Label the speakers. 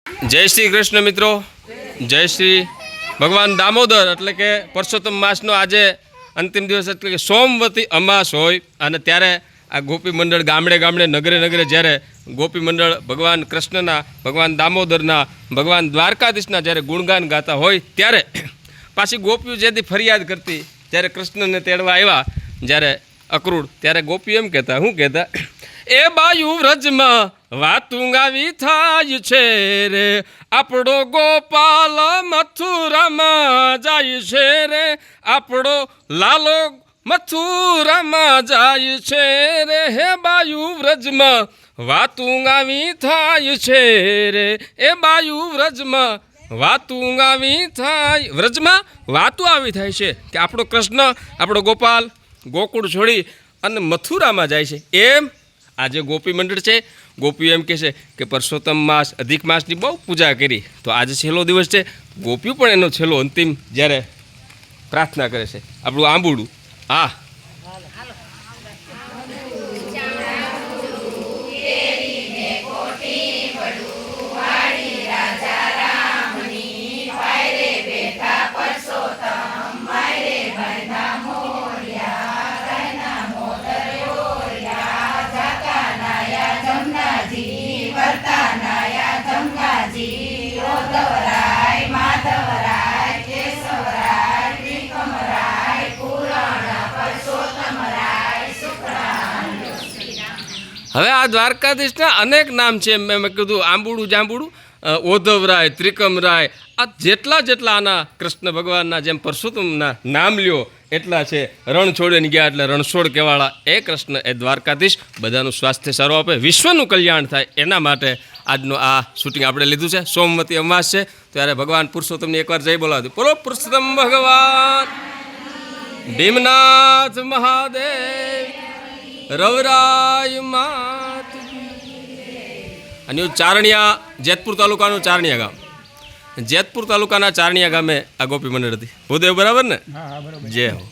Speaker 1: જય શ્રી કૃષ્ણ મિત્રો, જય શ્રી ભગવાન દામોદર એટલે કે પરસોત્તમ માસનો આજે અંતિમ દિવસ એટલે કે સોમવતી અમાસ હોય અને ત્યારે આ ગોપી મંડળ ગામડે ગામડે નગરે નગરે જ્યારે ગોપી મંડળ ભગવાન કૃષ્ણના, ભગવાન દામોદરના, ભગવાન દ્વારકાધીશના જ્યારે ગુણગાન ગાતા હોય ત્યારે પાછી ગોપીઓ જેથી ફરિયાદ કરતી જ્યારે કૃષ્ણને તેડવા આવ્યા જ્યારે અક્રૂર ત્યારે ગોપીઓ એમ કહેતા, શું કહેતા, એ બાયુ વ્રજમાં વાતું ગાવી થાય છે રે, આપણો ગોપાલ મથુરામાં જાય છે રે, આપણો લાલો મથુરામાં જાય છે રે, હે બાયુ વ્રજમાં વાતું ગાવી થાય છે રે, એ બાયુ વ્રજમાં વાતું ગાવી થાય, વ્રજમાં વાતું આવી થાય છે કે આપણો કૃષ્ણ, આપણો ગોપાલ ગોકુળ છોડી અને મથુરામાં જાય છે. એમ આજે ગોપી મંડળ છે, ગોપીઓ એમ કહે છે કે પરસોત્તમ માસ અધિક માસની બહુ પૂજા કરી તો આજે છેલ્લો દિવસ છે. ગોપીઓ પણ એનો છેલ્લો અંતિમ જ્યારે પ્રાર્થના કરે છે. આપણું આંબુડું હા હવે આ દ્વારકાધીશના અનેક નામ છે. મેં કીધું આંબુડું જાંબુડું, ઓધવરાય, ત્રિકમરાય, આ જેટલા આના કૃષ્ણ ભગવાનના જેમ પરસોત્તમના નામ લ્યો એટલા છે. રણ છોડીને ગયા એટલે રણછોડ કહેવાળા એ કૃષ્ણ, એ દ્વારકાધીશ બધાનું સ્વાસ્થ્ય સારું આપે, વિશ્વનું કલ્યાણ થાય એના માટે આજનું આ શૂટિંગ આપણે લીધું છે. સોમવતી અમાસ છે ત્યારે ભગવાન પુરુષોત્તમની એકવાર જય બોલાવી દો. બોલો પુરુષોત્તમ ભગવાન ભીમનાથ મહાદેવ રવરાય માત. અને ચારણિયા, જેતપુર તાલુકાનું ચારણિયા ગામ, જેતપુર તાલુકાના ચારણિયા ગામે આ ગોપી મંડળ હતી. ભૂદેવ બરાબર ને? જય હો.